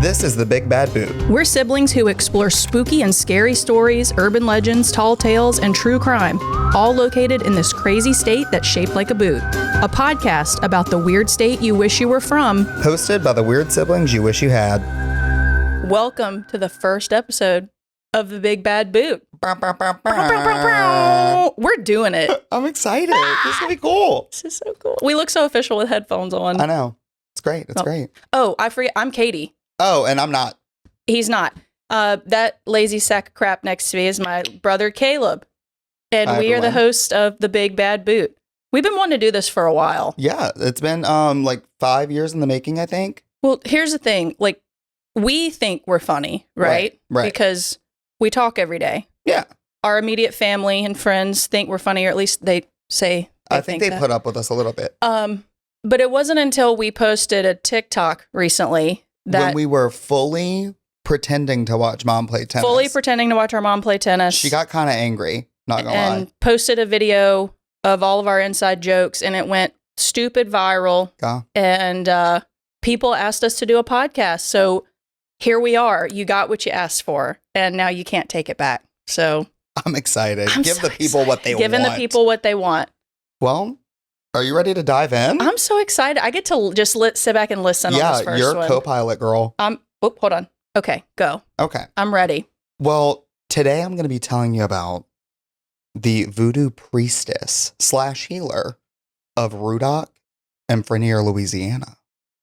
This is The Big Bad Boot. We're siblings who explore spooky and scary stories, urban legends, tall tales, and true crime, all located in this crazy state that's shaped like a boot. A podcast about the weird state you wish you were from. Hosted by the weird siblings you wish you had. Welcome to the first episode of The Big Bad Boot. We're doing it. I'm excited. This is going to be cool. This is so cool. We look so official with headphones on. I know. It's great. It's great. Oh, I forget. I'm Kati. Oh, and I'm not. He's not. That lazy sack of crap next to me is my brother Caleb. And Hi, we are the everyone. hosts of The Big Bad Boot. We've been wanting to do this for a while. Yeah, it's been like 5 years in the making, I think. Well, here's the thing. Like, we think we're funny, right? Right. Because we talk every day. Yeah. Our immediate family and friends think we're funny, or at least they say I think they that. put up with us a little bit. But it wasn't until we posted a TikTok recently that When we were fully pretending to watch mom play tennis. fully pretending to watch our mom play tennis. She got kind of angry, not gonna lie. And posted a video of all of our inside jokes, and it went stupid viral. Yeah. And people asked us to do a podcast. So here we are. You got what you asked for, and now you can't take it back. So I'm excited. I'm Give so the people what they want. Giving the people what they want. Well, are you ready to dive in? I'm so excited. I get to just sit back and listen on this first you're one. co-pilot, girl. Hold on. Okay, go. Okay. I'm ready. Well, today I'm going to be telling you about the voodoo priestess / healer of Ruddock and Frenier, Louisiana.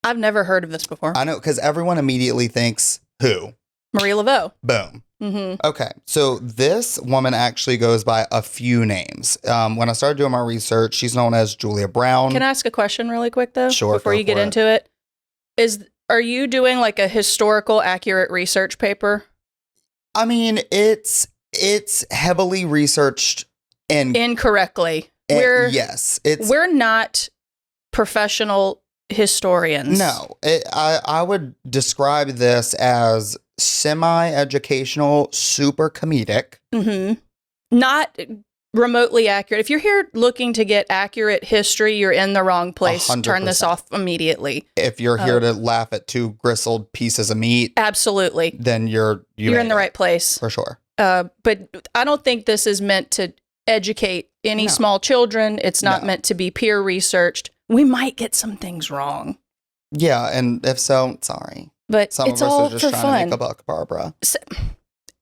I've never heard of this before. I know, because everyone immediately thinks, who? Marie Laveau. Boom. Mm-hmm. Okay, so this woman actually goes by a few names. When I started doing my research, she's known as Julia Brown. Can I ask a question really quick, though? Sure, Before go you get for it. into it. Are you doing like a historical accurate research paper? I mean, it's heavily researched and Incorrectly. yes, We're not professional historians. No, I would describe this as semi-educational, super comedic. Mm-hmm. Not remotely accurate. If you're here looking to get accurate history, you're in the wrong place. 100%. Turn this off immediately. If you're here to laugh at two gristled pieces of meat, Absolutely. then you're in the right place. for sure. But I don't think this is meant to educate any No. small children. It's not No. meant to be peer researched. We might get some things wrong, Yeah, and if so, sorry. but Some it's of us all are just for trying fun. to make a buck, Barbara.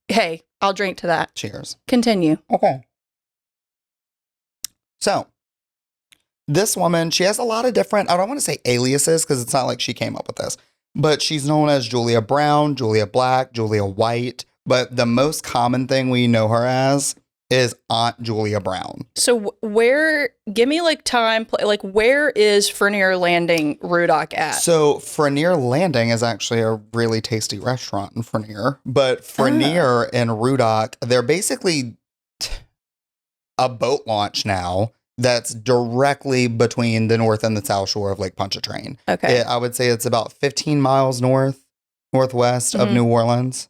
Hey, I'll drink to that. Cheers. Continue. Okay. So, this woman, she has a lot of different, I don't want to say aliases because it's not like she came up with this, but she's known as Julia Brown, Julia Black, Julia White. But the most common thing we know her as is Aunt Julia Brown. So give me like time, like where is Frenier Landing Ruddock at? So Frenier Landing is actually a really tasty restaurant in Frenier, but Frenier and Ruddock, they're basically a boat launch now that's directly between the north and the south shore of Lake Pontchartrain. Okay. I would say it's about 15 miles northwest of New Orleans.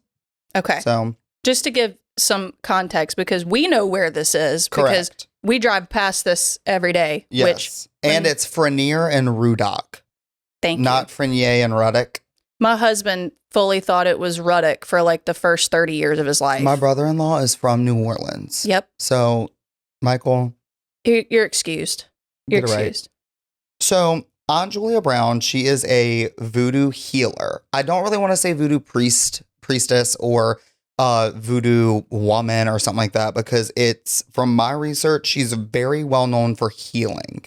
Okay. So Just to give some context, because we know where this is, because correct. we drive past this every day. Yes. And it's Frenier and Ruddock, Thank not you. Frenier and Ruddock. My husband fully thought it was Ruddock for like the first 30 years of his life. My brother-in-law is from New Orleans. Yep. So, Michael, You're excused. You're get it right. excused. So, Aunt Julia Brown, she is a voodoo healer. I don't really want to say voodoo priestess, or voodoo woman or something like that, because it's, from my research, she's very well known for healing.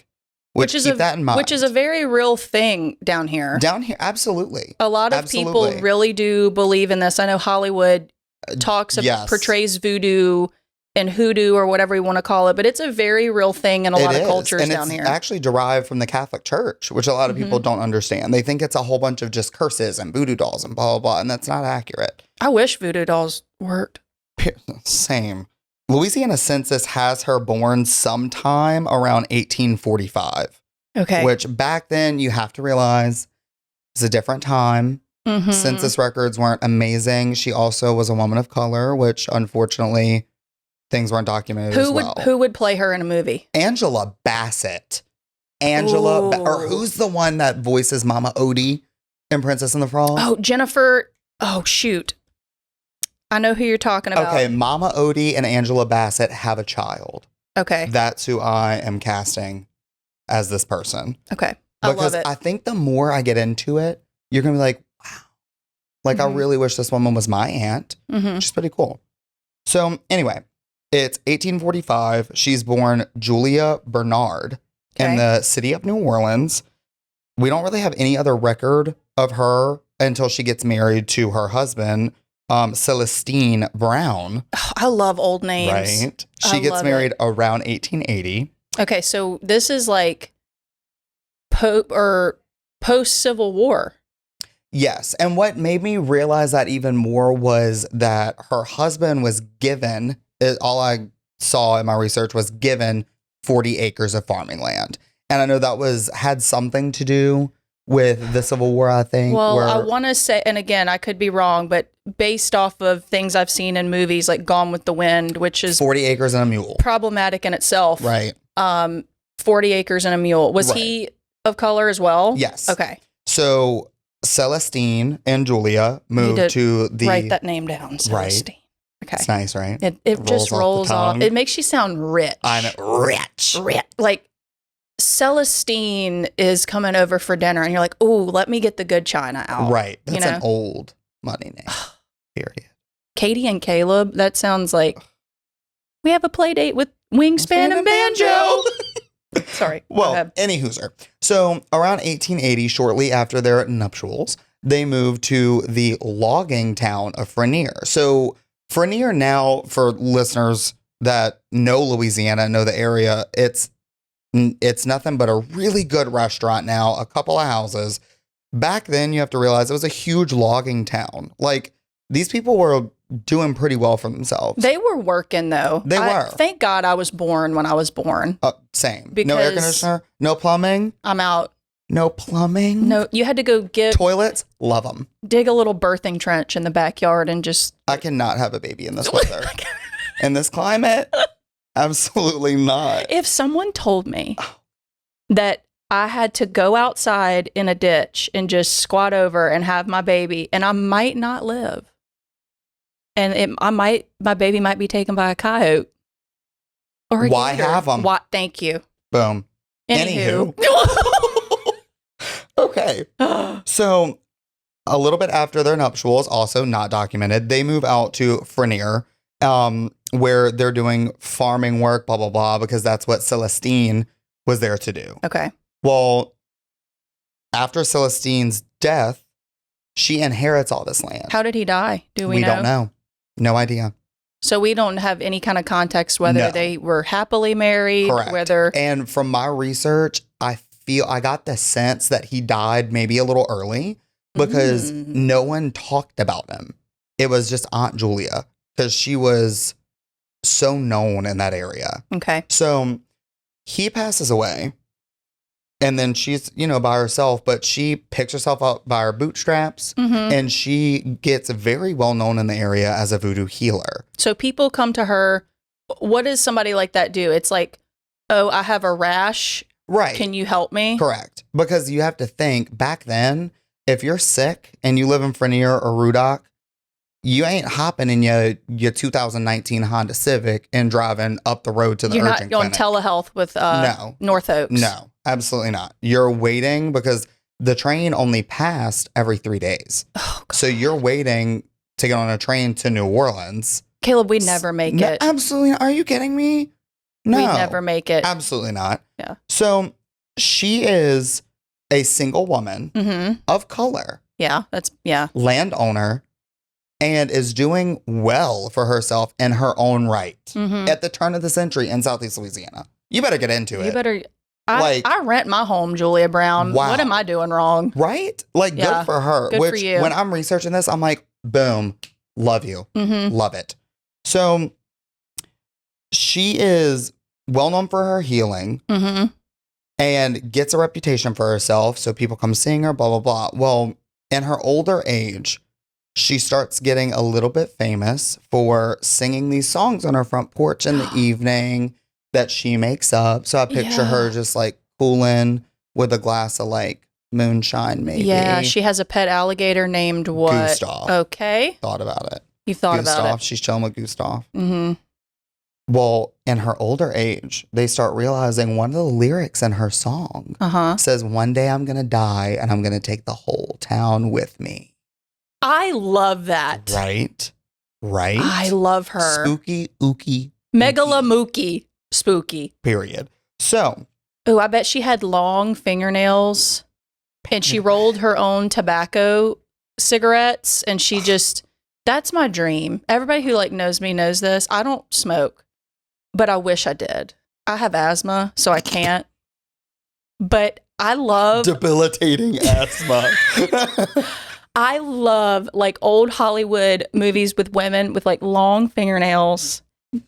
Keep that in mind. Which is a very real thing down here. Down here, absolutely. A lot of Absolutely. people really do believe in this. I know Hollywood Yes. portrays voodoo and hoodoo or whatever you want to call it, but it's a very real thing in a lot of cultures and down it's here. actually derived from the Catholic Church, which a lot of people don't understand. They think it's a whole bunch of just curses and voodoo dolls and blah, blah, blah, and that's not accurate. I wish voodoo dolls worked. Same. Louisiana census has her born sometime around 1845, Okay. which back then you have to realize it's a different time. Mhm. Census records weren't amazing. She also was a woman of color, which unfortunately things weren't documented as well. Who would play her in a movie? Angela Bassett. Ooh. Or who's the one that voices Mama Odie in Princess and the Frog? Oh, Jennifer Oh, shoot. I know who you're talking about. Okay, Mama Odie and Angela Bassett have a child. Okay. That's who I am casting as this person. Okay. I love Because it. I think the more I get into it, you're going to be like, wow. Like, I really wish this woman was my aunt. Which is pretty cool. So, anyway, it's 1845. She's born Julia Bernard in the city of New Orleans. We don't really have any other record of her until she gets married to her husband, Celestine Brown. Oh, I love old names. Right. She gets married around 1880. Okay, so this is like post-Civil War. Yes. And what made me realize that even more was that her husband was given, all I saw in my research was given 40 acres of farming land. And I know that had something to do with the Civil War, I think. Well, I want to say, and again, I could be wrong, but based off of things I've seen in movies like Gone with the Wind, which is 40 acres and a mule. Problematic in itself. Right. 40 acres and a mule. Was he of color as well? Yes. Okay. So Celestine and Julia moved to the... Write that name down, Celestine. Okay. It's nice, right? It just rolls off. It makes you sound rich. I know. Rich. Like, Celestine is coming over for dinner, and you're like, "Ooh, let me get the good china out." Right. That's an old money name. Period. Katie and Caleb. That sounds like we have a play date with Wingspan and Banjo. Sorry. Well, any hooser. So around 1880, shortly after their nuptials, they moved to the logging town of Frenier. So Frenier now, for listeners that know Louisiana, know the area, it's nothing but a really good restaurant now, a couple of houses. Back then, you have to realize it was a huge logging town. Like, these people were doing pretty well for themselves. They were working, though. They were. Thank God I was born when I was born. Same. Because no air conditioner, no plumbing. I'm out. No plumbing. No, you had to go get toilets. Love them. Dig a little birthing trench in the backyard and just... I cannot have a baby in this weather. In this climate. Absolutely not. If someone told me that I had to go outside in a ditch and just squat over and have my baby, and I might not live, and my baby might be taken by a coyote or a why gator. have them? Why? Thank you. Boom. Anywho. Okay. So a little bit after their nuptials, also not documented, they move out to Frenier, where they're doing farming work, blah, blah, blah, because that's what Celestine was there to do. Okay. Well, after Celestine's death, she inherits all this land. How did he die? Do we know? We don't know. No idea. So we don't have any kind of context whether they were happily married, Correct. And from my research, I got the sense that he died maybe a little early because no one talked about him. It was just Aunt Julia because she was so known in that area. Okay. So he passes away and then she's, by herself, but she picks herself up by her bootstraps and she gets very well known in the area as a voodoo healer. So people come to her. What does somebody like that do? It's like, oh, I have a rash. Right. Can you help me? Correct. Because you have to think back then, if you're sick and you live in Frenier or Ruddock, you ain't hopping in your 2019 Honda Civic and driving up the road to the urgent clinic. You're not going telehealth with North Oaks. No, absolutely not. You're waiting because the train only passed every 3 days. Oh, God. So you're waiting to get on a train to New Orleans. Caleb, we'd never make it. Absolutely not. Are you kidding me? No. We'd never make it. Absolutely not. Yeah. So she is a single woman of color. Yeah, Landowner, and is doing well for herself in her own right at the turn of the century in Southeast Louisiana. You better get into it. You better. I rent my home, Julia Brown. Wow. What am I doing wrong? Right? Like, good for her. Good for you. When I'm researching this, I'm like, boom, love you. Love it. So she is well known for her healing and gets a reputation for herself. So people come seeing her, blah, blah, blah. Well, in her older age, she starts getting a little bit famous for singing these songs on her front porch in the evening that she makes up. So I picture her just like cooling with a glass of like moonshine, maybe. Yeah, she has a pet alligator named what? Gustav. Okay. Thought about it. You thought Gustav, about it. she's chilling with Gustav. Mm-hmm. Well, in her older age, they start realizing one of the lyrics in her song says, "One day I'm going to die and I'm going to take the whole town with me." I love that. Right? Right? I love her. Spooky, ooky. Megalamooky. Spooky. Period. So. Oh, I bet she had long fingernails and she rolled her own tobacco cigarettes and she just, that's my dream. Everybody who like knows me knows this. I don't smoke, but I wish I did. I have asthma, so I can't. But I love debilitating asthma. I love like old Hollywood movies with women with like long fingernails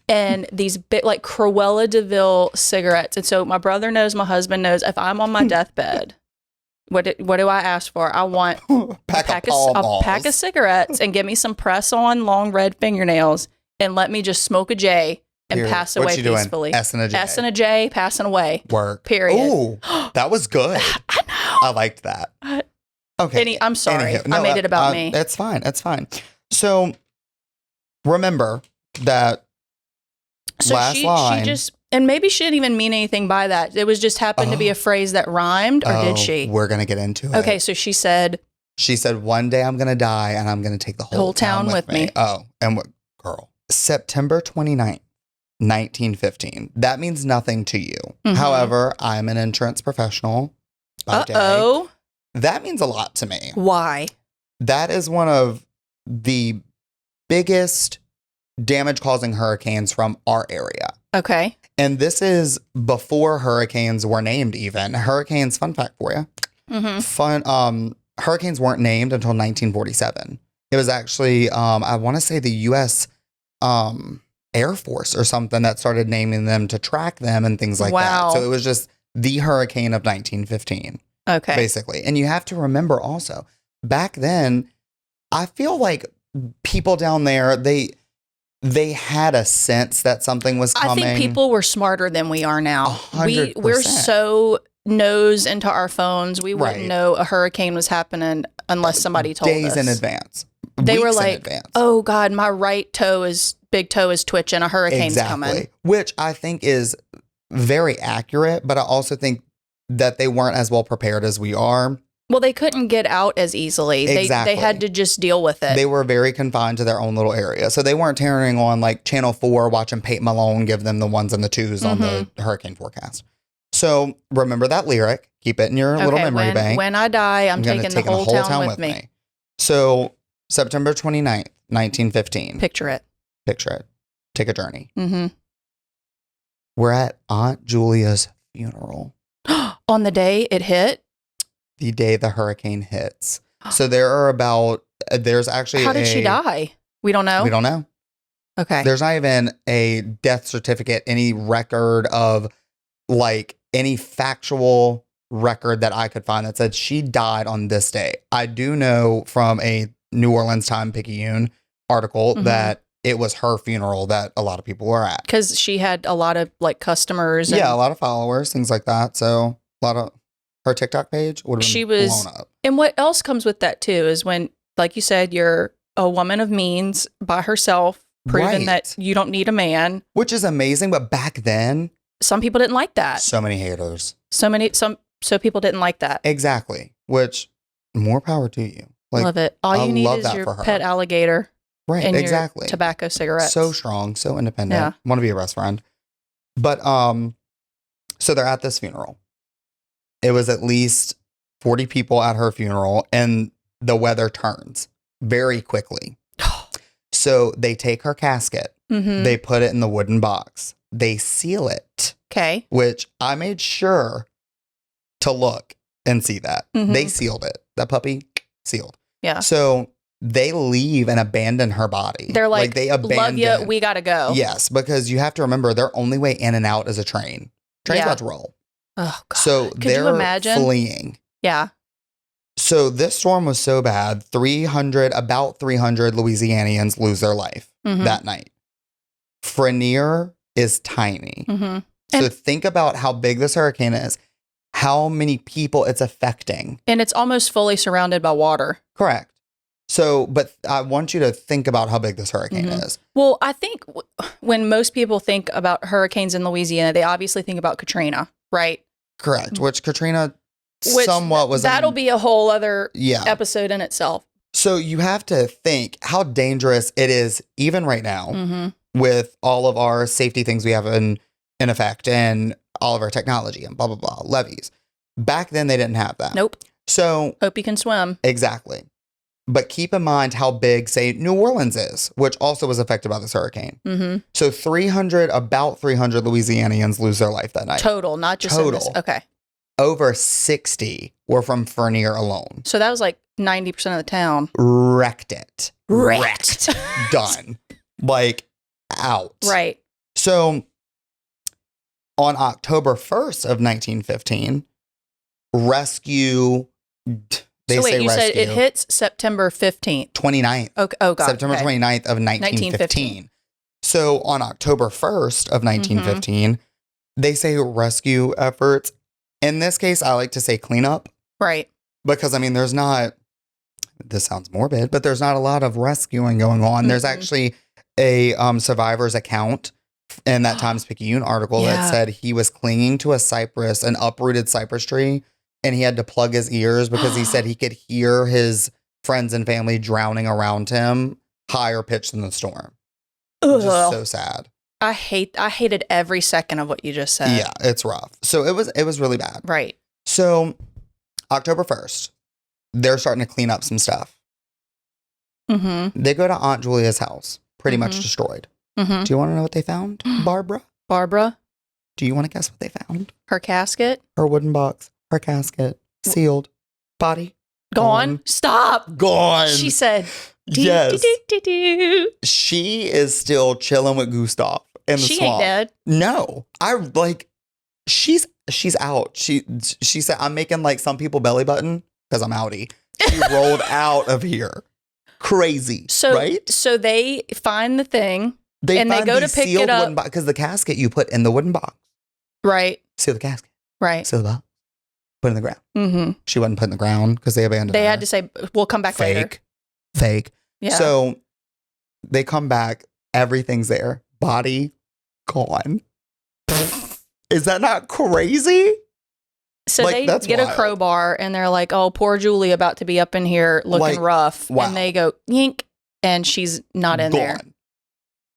and these big like Cruella DeVille cigarettes. And so my brother knows, my husband knows, if I'm on my deathbed, what do I ask for? I want a pack of cigarettes and give me some press on long red fingernails and let me just smoke a J and pass away peacefully. S and a J. S and a J, passing away. Work. Period. Ooh, that was good. I know. I liked that. Okay. I'm sorry. I made it about me. It's fine. It's fine. So remember that last line. She just, and maybe she didn't even mean anything by that. It was just happened to be a phrase that rhymed, or did she? We're going to get into it. Okay, so she said, one day I'm going to die and I'm going to take the whole town with me. Oh, and what, girl? September 29th, 1915. That means nothing to you. However, I'm an insurance professional by day. That means a lot to me. Why? That is one of the biggest damage-causing hurricanes from our area. Okay. And this is before hurricanes were named even. Hurricanes, fun fact for you. Hurricanes weren't named until 1947. It was actually, I want to say the U.S. Air Force or something that started naming them to track them and things like that. So it was just the hurricane of 1915. Okay. Basically. And you have to remember also, back then, I feel like people down there, they had a sense that something was coming. I think people were smarter than we are now. 100%. We're so nose into our phones. We wouldn't know a hurricane was happening unless somebody told us. Days in advance. They were like, oh God, my big toe is twitching. A hurricane's coming. Which I think is very accurate, but I also think that they weren't as well prepared as we are. Well, they couldn't get out as easily. They had to just deal with it. They were very confined to their own little area. So they weren't turning on like Channel 4, watching Pate Malone give them the ones and the twos on the hurricane forecast. So remember that lyric. Keep it in your little memory bank. When I die, I'm taking the whole town with me. So September 29th, 1915. Picture it. Take a journey. We're at Aunt Julia's funeral. On the day it hit? The day the hurricane hits. So there's actually How did she die? We don't know? We don't know. Okay. There's not even a death certificate, any record of like any factual record that I could find that said she died on this day. I do know from a New Orleans Time-Picayune article that it was her funeral that a lot of people were at. Because she had a lot of like customers. Yeah, a lot of followers, things like that. So a lot of her TikTok page would have been blown up. And what else comes with that too is when, like you said, you're a woman of means by herself, proving that you don't need a man. Which is amazing, but back then, some people didn't like that. So many haters. So people didn't like that. Exactly. Which, more power to you. Like, love it. All you need is your pet alligator. Right, and exactly. Your tobacco cigarettes. So strong, so independent. Yeah. Want to be a best friend. But, so they're at this funeral. It was at least 40 people at her funeral, and the weather turns very quickly. So they take her casket. They put it in the wooden box. They seal it. Okay. Which I made sure to look and see that. They sealed it. That puppy sealed. Yeah. So they leave and abandon her body. They're like they abandon. Love you. We got to go. Yes, because you have to remember their only way in and out is a train. Train's about to roll. Oh, God. So they're fleeing. Yeah. So this storm was so bad, about 300 Louisianians lose their life that night. Frenier is tiny. So think about how big this hurricane is, how many people it's affecting. And it's almost fully surrounded by water. Correct. So, but I want you to think about how big this hurricane is. Well, I think when most people think about hurricanes in Louisiana, they obviously think about Katrina, right? Correct. Which Katrina somewhat was. That'll be a whole other episode in itself. So you have to think how dangerous it is even right now with all of our safety things we have in effect and all of our technology and blah, blah, blah, levees. Back then, they didn't have that. Nope. So. Hope you can swim. Exactly. But keep in mind how big, say, New Orleans is, which also was affected by this hurricane. So about 300 Louisianians lose their life that night. Total, not just in this. Okay. Over 60 were from Fernier alone. So that was like 90% of the town. Wrecked it. Wrecked. Done. Like, out. Right. So on October 1st of 1915, rescue... So wait, you said it hits September 15th. 29th. Okay. Oh, God. September 29th of 1915. So on October 1st of 1915, they say rescue efforts. In this case, I like to say cleanup. Right. Because, I mean, there's not, this sounds morbid, but there's not a lot of rescuing going on. There's actually a survivor's account in that Times-Picayune article that said he was clinging to a cypress, an uprooted cypress tree. And he had to plug his ears because he said he could hear his friends and family drowning around him, higher pitched than the storm. Which is so sad. I hated every second of what you just said. Yeah, it's rough. So it was really bad. Right. So October 1st, they're starting to clean up some stuff. They go to Aunt Julia's house, pretty much destroyed. Do you want to know what they found, Barbara? Barbara? Do you want to guess what they found? Her casket? Her wooden box. Her casket, sealed, body, gone. Stop. Gone. She said, yes. She is still chilling with Gustav in the swamp. She ain't dead. No. She's out. She said, I'm making like some people belly button because I'm outie. She rolled out of here. Crazy. Right? So they find the thing and they go to pick it up. Because the casket you put in the wooden box. Right. Seal the casket. Right. Seal the box. Put in the ground. She wasn't put in the ground because they abandoned her. They had to say, we'll come back later. Fake. Yeah. So they come back. Everything's there. Body gone. Is that not crazy? So they get a crowbar and they're like, oh, poor Julie about to be up in here looking rough. Wow. And they go, yink, and she's not in there.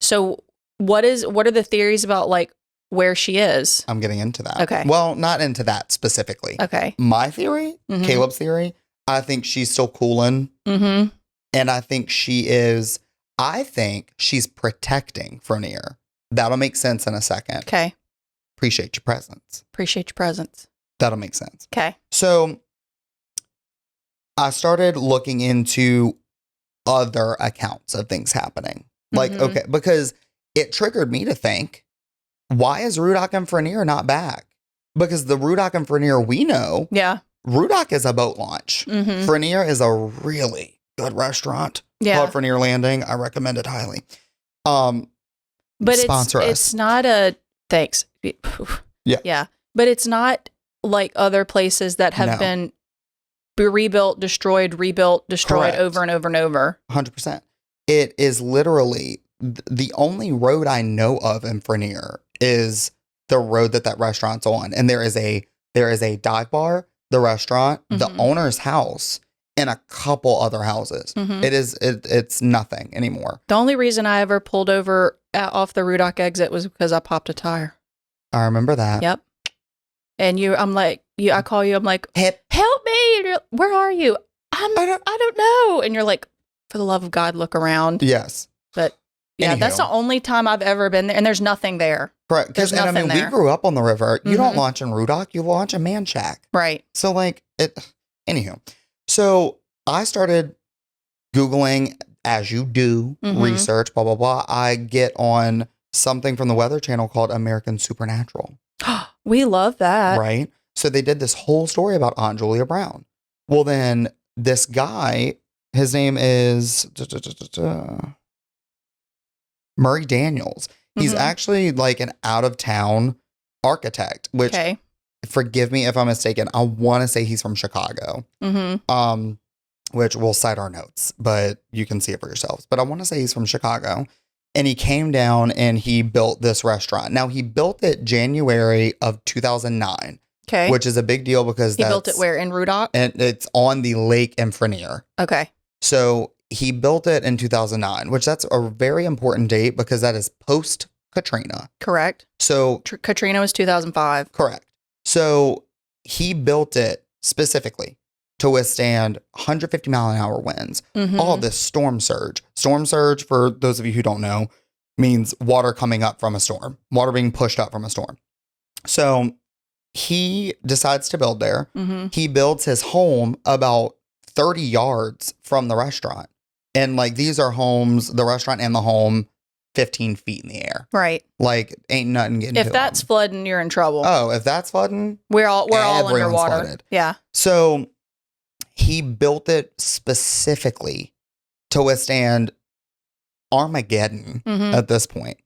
So what are the theories about like where she is? I'm getting into that. Okay. Well, not into that specifically. Okay. My theory, Caleb's theory, I think she's still cooling. And I think she's protecting Fernier. That'll make sense in a second. Okay. Appreciate your presence. That'll make sense. Okay. So I started looking into other accounts of things happening. Like, okay, because it triggered me to think, why is Ruddock and Fernier not back? Because the Ruddock and Fernier we know, Ruddock is a boat launch. Fernier is a really good restaurant called Fernier Landing. I recommend it highly. But it's not a thanks. Yeah. But it's not like other places that have been rebuilt, destroyed, Correct. Over and over and over. 100%. It is literally the only road I know of in Fernier is the road that restaurant's on. And there is a dive bar, the restaurant, the owner's house, and a couple other houses. It's nothing anymore. The only reason I ever pulled over off the Ruddock exit was because I popped a tire. I remember that. Yep. And I call you, I'm like, help me. And you're, where are you? I don't know. And you're like, for the love of God, look around. Yes. But yeah, that's the only time I've ever been there. And there's nothing there. Right. Because we grew up on the river. You don't launch in Ruddock, you launch in Man Shack. Right. So anywho. So I started Googling, as you do, research, blah, blah, blah. I get on something from the Weather Channel called American Supernatural. We love that. Right. So they did this whole story about Aunt Julia Brown. Well, then this guy, his name is Murray Daniels. He's actually like an out of town architect, which forgive me if I'm mistaken. I want to say he's from Chicago. Which we'll cite our notes, but you can see it for yourselves. But I want to say he's from Chicago. And he came down and he built this restaurant. Now, he built it January of 2009. Okay. Which is a big deal because he built it where? In Ruddock? And it's on the lake in Frenier. Okay. So he built it in 2009, which that's a very important date because that is post Katrina. Correct. So Katrina was 2005. Correct. So he built it specifically to withstand 150 mile an hour winds. All this storm surge. Storm surge, for those of you who don't know, means water coming up from a storm, water being pushed up from a storm. So he decides to build there. He builds his home about 30 yards from the restaurant. And like, these are homes, the restaurant and the home, 15 feet in the air. Right. Like, ain't nothing getting to If that's them. Flooding, you're in trouble. Oh, if that's flooding, we're all everyone's underwater. flooded. Yeah. So he built it specifically to withstand Armageddon at this point.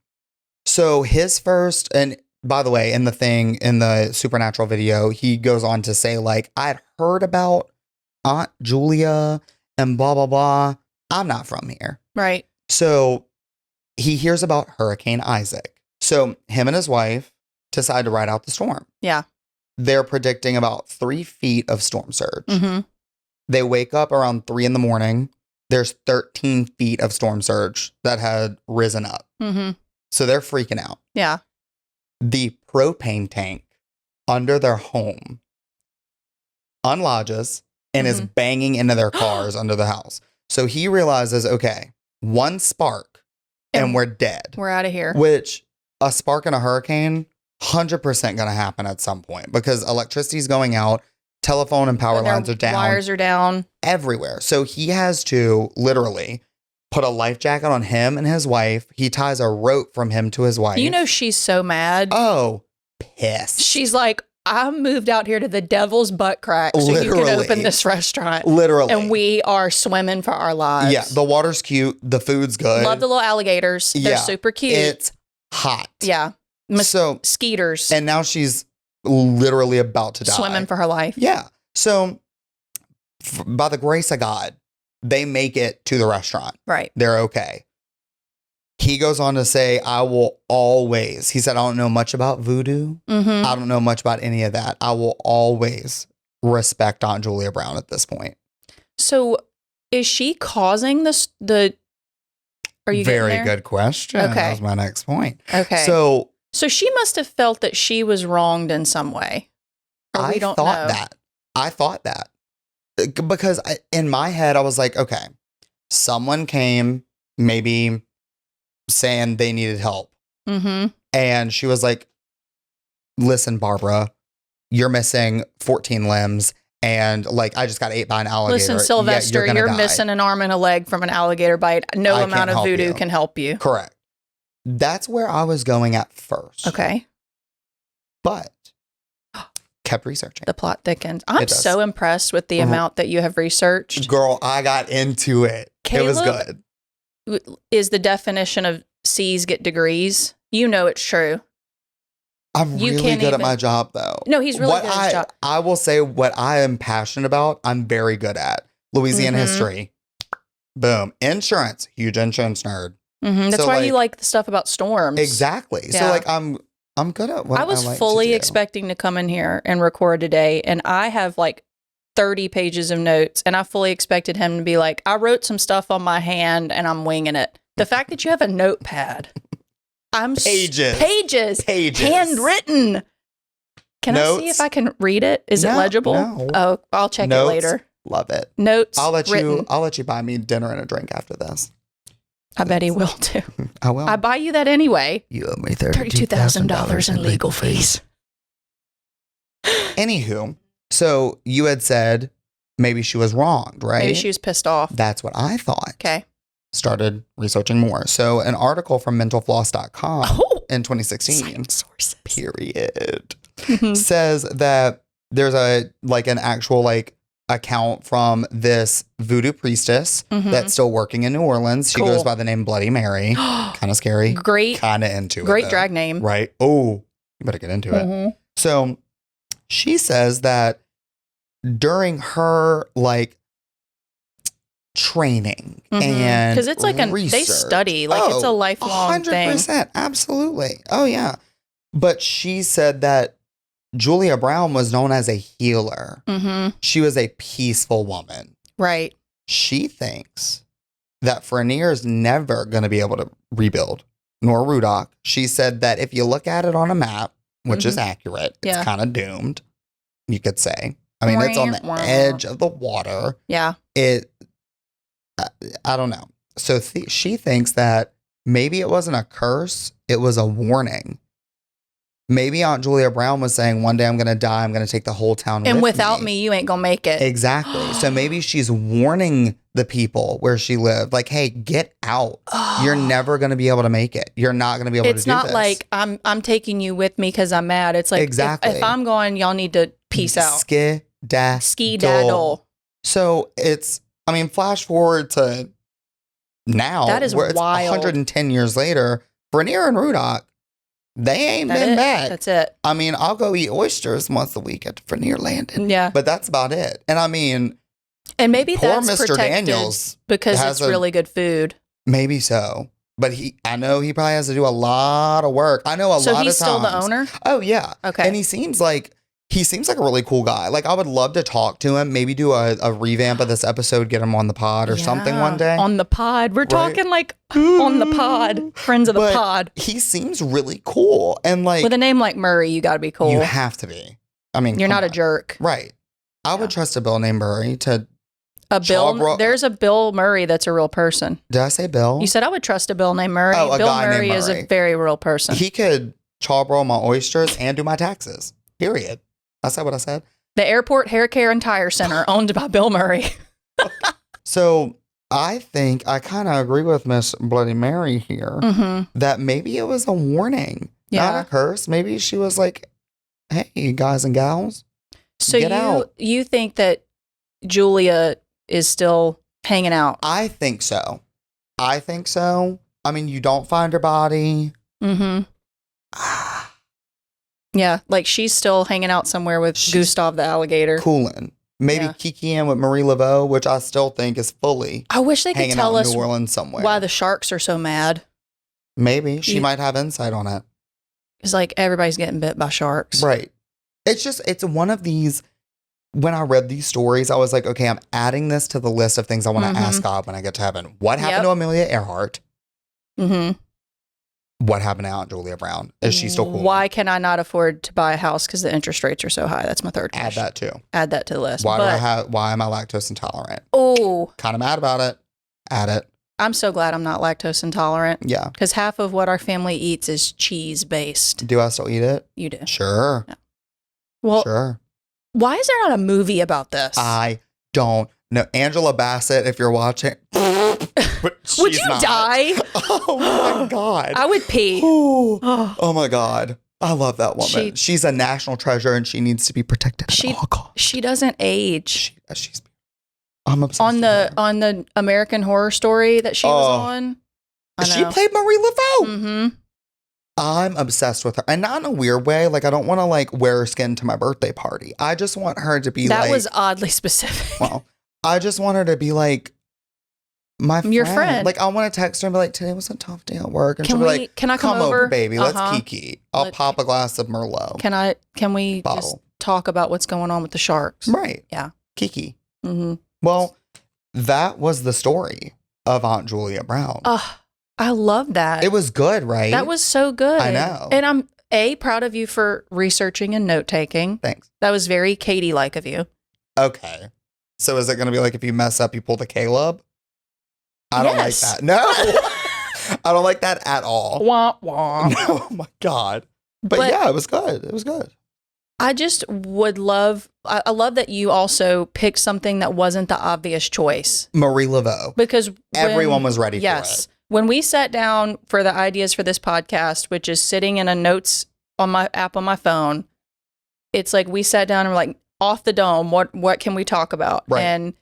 So his first, and by the way, in the Supernatural video, he goes on to say, like, I'd heard about Aunt Julia and blah, blah, blah. I'm not from here. Right. So he hears about Hurricane Isaac. So him and his wife decide to ride out the storm. Yeah. They're predicting about 3 feet of storm surge. They wake up around 3 a.m. There's 13 feet of storm surge that had risen up. So they're freaking out. Yeah. The propane tank under their home unlodges and is banging into their cars under the house. So he realizes, okay, one spark and we're dead. We're out of here. Which a spark in a hurricane, 100% going to happen at some point because electricity's going out. Telephone and power lines are down. Wires are down. Everywhere. So he has to literally put a life jacket on him and his wife. He ties a rope from him to his wife. You know she's so mad. Oh, pissed. She's like, I moved out here to the devil's butt crack so you can open this restaurant. Literally. And we are swimming for our lives. Yeah, the water's cute. The food's good. Love the little alligators. They're super cute. It's hot. Yeah. So skeeters. And now she's literally about to die. Swimming for her life. Yeah. So by the grace of God, they make it to the restaurant. Right. They're okay. He goes on to say, I will always, he said, I don't know much about voodoo. I don't know much about any of that. I will always respect Aunt Julia Brown at this point. So is she causing the are you Very getting there? good question. Okay. That was my next point. Okay. So she must have felt that she was wronged in some way. Or we don't know. I thought that. Because in my head, I was like, okay, someone came maybe saying they needed help. And she was like, listen, Barbara, you're missing 14 limbs. And like, I just got ate by an alligator. Listen, Sylvester, you're you're missing an arm and a leg from an alligator bite. No amount of voodoo can help you. Correct. That's where I was going at first. Okay. But kept researching. The plot thickens. I'm so impressed with the amount that you have researched. Girl, I got into it. Caleb, it was good. Is the definition of C's get degrees? You know it's true. I'm really good at my job, though. No, he's really good at his job. I will say what I am passionate about, I'm very good at. Louisiana history. Boom. Insurance. Huge insurance nerd. That's so why you like the stuff about storms. Exactly. Yeah. So like I'm good at what I was like fully expecting to come in here and record today, and I have like 30 pages of notes, and I fully expected him to be like, I wrote some stuff on my hand and I'm winging it. The fact that you have a notepad. Pages. Handwritten. Can I see if I can read it? Is it legible? No. Oh, I'll check it later. Love it. Notes. I'll let you buy me dinner and a drink after this. I bet he will too. I will. I buy you that anyway. You owe me $32,000 in legal fees. Anywho, so you had said maybe she was wronged, right? Maybe she was pissed off. That's what I thought. Okay. Started researching more. So an article from mentalfloss.com in 2016, period, says that there's an actual account from this voodoo priestess that's still working in New Orleans. She goes by the name Bloody Mary. Kind of scary. Great. Kind of into it. Great drag name. Right. Oh, you better get into it. So She says that during her like training and because it's like they research, study, like it's a lifelong thing. 100%, absolutely. Oh yeah. But she said that Julia Brown was known as a healer. She was a peaceful woman. Right. She thinks that Frenier is never going to be able to rebuild, nor Ruddock. She said that if you look at it on a map, which is accurate, it's kind of doomed, you could say. I mean, it's on the edge of the water. Yeah. I don't know. So she thinks that maybe it wasn't a curse, it was a warning. Maybe Aunt Julia Brown was saying, one day I'm going to die, I'm going to take the whole town and with without me, you ain't going to make it. Exactly. So maybe she's warning the people where she lived, like, hey, get out. You're never going to be able to make it. You're not going to be able to do this. It's not like I'm taking you with me because I'm mad. It's like, exactly. If I'm going, y'all need to peace out. Ski-daddle. So flash forward to now. That is where wild. It's 110 years later. Frenier and Ruddock, they ain't been back. That's it. I mean, I'll go eat oysters once a week at Frenier Landing. Yeah. But that's about it. And I mean, and maybe poor that's Mr. protected Daniels because it's really good food. Maybe so. But I know he probably has to do a lot of work. I know a lot of times. So he's still the owner? Oh, yeah. Okay. And he seems like a really cool guy. Like, I would love to talk to him, maybe do a revamp of this episode, get him on the pod or something one day. On the pod. We're talking like on the pod. Friends of the pod. He seems really cool. And like, with a name like Murray, you got to be cool. You have to be. I mean, you're not a jerk. Right. I would trust a Bill named Murray to. There's a Bill Murray that's a real person. Did I say Bill? You said I would trust a Bill named Murray. Oh, Bill Murray is a very real person. He could charbroil my oysters and do my taxes. Period. That's not what I said. The Airport Hair Care and Tire Center, owned by Bill Murray. So I think I kind of agree with Miss Bloody Mary here that maybe it was a warning, not a curse. Maybe she was like, hey, guys and gals, get out. You think that Julia is still hanging out? I think so. I mean, you don't find her body. Yeah, like she's still hanging out somewhere with Gustav the alligator. Coolin'. Maybe Kiki in with Marie Laveau, which I still think is fully I wish they could tell us New Orleans somewhere. Why the sharks are so mad. Maybe. She might have insight on it. It's like everybody's getting bit by sharks. Right. It's one of these, when I read these stories, I was like, okay, I'm adding this to the list of things I want to ask God when I get to heaven. What happened to Amelia Earhart? What happened to Aunt Julia Brown? Is she still cool? Why can I not afford to buy a house because the interest rates are so high? That's my third question. Add that to the list. Why am I lactose intolerant? Oh. Kind of mad about it. Add it. I'm so glad I'm not lactose intolerant. Yeah. Because half of what our family eats is cheese based. Do I still eat it? You do. Sure. Yeah. Well, sure. Why is there not a movie about this? I don't know. Angela Bassett, if you're watching. Would you die? Oh my God. I would pee. Oh my God. I love that woman. She's a national treasure and she needs to be protected at all costs. She doesn't age. I'm obsessed on the American Horror Story that she was on. She played Marie Laveau. I'm obsessed with her. And not in a weird way. Like, I don't want to like wear her skin to my birthday party. I just want her to be That was oddly specific. Well, I just want her to be like your friend. Like, I want to text her and be like, today was a tough day at work. And she'll be like, can I come over, baby? Let's kiki. I'll pop a glass of Merlot. Can we just talk about what's going on with the sharks? Right. Yeah. Kiki. Well, that was the story of Aunt Julia Brown. I love that. It was good, right? That was so good. I know. And I'm proud of you for researching and note taking. Thanks. That was very Kati-like of you. Okay. So is it going to be like if you mess up, you pull the Caleb? I don't like that. No. I don't like that at all. Wah, wah. No, oh my God. But yeah, it was good. It was good. I just would love, I love that you also picked something that wasn't the obvious choice. Marie Laveau. Because everyone was ready for it. When we sat down for the ideas for this podcast, which is sitting in a notes on my app on my phone, it's like we sat down and we're like, off the dome, what can we talk about? Right. And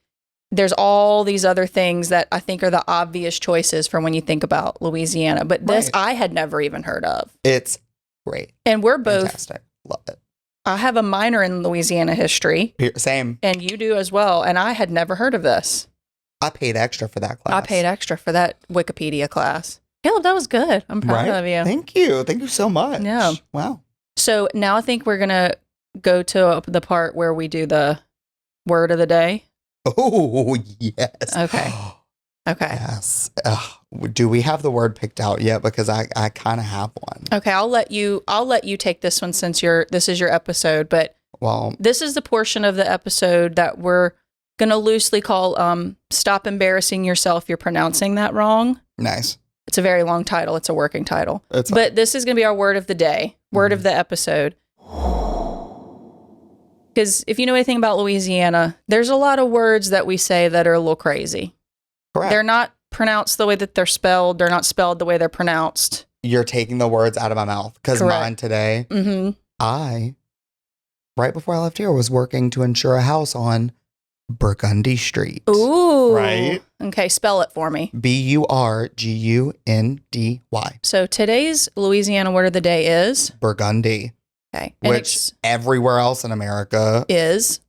there's all these other things that I think are the obvious choices for when you think about Louisiana. But this I had never even heard of. It's great. And we're both fantastic. Love it. I have a minor in Louisiana history. Same. And you do as well. And I had never heard of this. I paid extra for that class. I paid extra for that Wikipedia class. Caleb, that was good. I'm proud of you. Thank you. Thank you so much. Yeah. Wow. So now I think we're going to go to the part where we do the word of the day. Oh, yes. Okay. Okay. Yes. Do we have the word picked out yet? Because I kind of have one. Okay, I'll let you take this one since this is your episode, but this is the portion of the episode that we're going to loosely call Stop Embarrassing Yourself, You're Pronouncing That Wrong. Nice. It's a very long title. It's a working title. But this is going to be our word of the day, word of the episode. Because if you know anything about Louisiana, there's a lot of words that we say that are a little crazy. Correct. They're not pronounced the way that they're spelled. They're not spelled the way they're pronounced. You're taking the words out of my mouth. Because mine today, right before I left here, was working to insure a house on Burgundy Street. Ooh. Right? Okay, spell it for me. Burgundy. So today's Louisiana word of the day is? Burgundy. Okay. Which everywhere else in America is?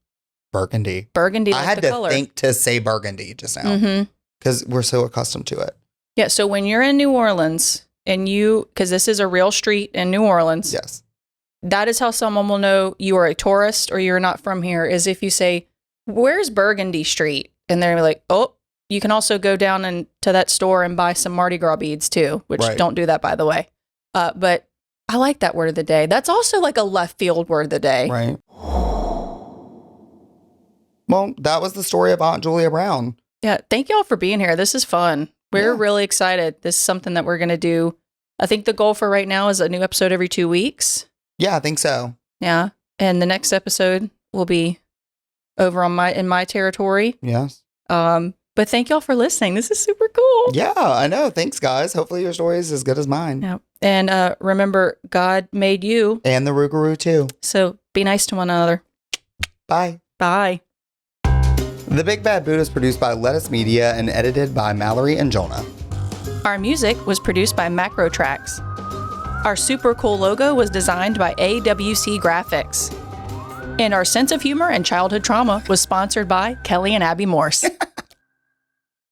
Burgundy. Burgundy, I had to think to say burgundy just now. Because we're so accustomed to it. Yeah, so when you're in New Orleans, and because this is a real street in New Orleans. Yes. That is how someone will know you are a tourist or you're not from here, is if you say, where's Burgundy Street? And they're like, oh, you can also go down to that store and buy some Mardi Gras beads too, which don't do that, by the way. But I like that word of the day. That's also like a left field word of the day. Right. Well, that was the story of Aunt Julia Brown. Yeah. Thank y'all for being here. This is fun. We're really excited. This is something that we're going to do. I think the goal for right now is a new episode every 2 weeks. Yeah, I think so. Yeah. And the next episode will be over in my territory. Yes. But thank y'all for listening. This is super cool. Yeah, I know. Thanks, guys. Hopefully your story is as good as mine. Yeah. And remember, God made you. And the Rougarou too. So be nice to one another. Bye. Bye. The Big Bad Boot is produced by Lettuce Media and edited by Mallory and Jonah. Our music was produced by Macro Tracks. Our super cool logo was designed by AWC Graphics. And our sense of humor and childhood trauma was sponsored by Kelly and Abby Morse.